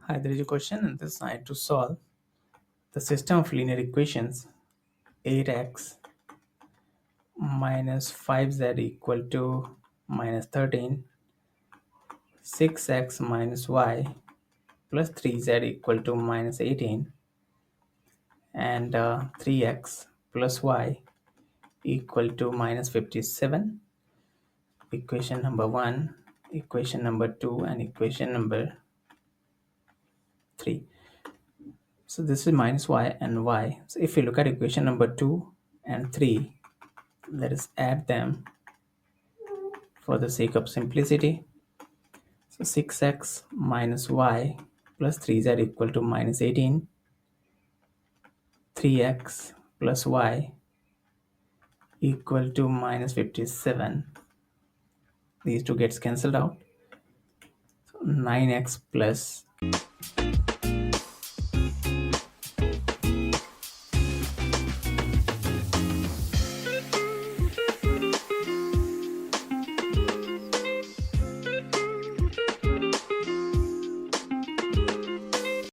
Hi, there is a question and this I had to solve the system of linear equations 8x minus 5z equal to minus 13, 6x minus y plus 3z equal to minus 18, and 3x plus y equal to minus 57. Equation number 1, equation number 2, and equation number 3. So this is minus y and y. So if you look at equation number 2 and 3, let us add them for the sake of simplicity. So 6x minus y plus 3z equal to minus 18, 3x plus y equal to minus 57. These two gets cancelled out. So 9x plus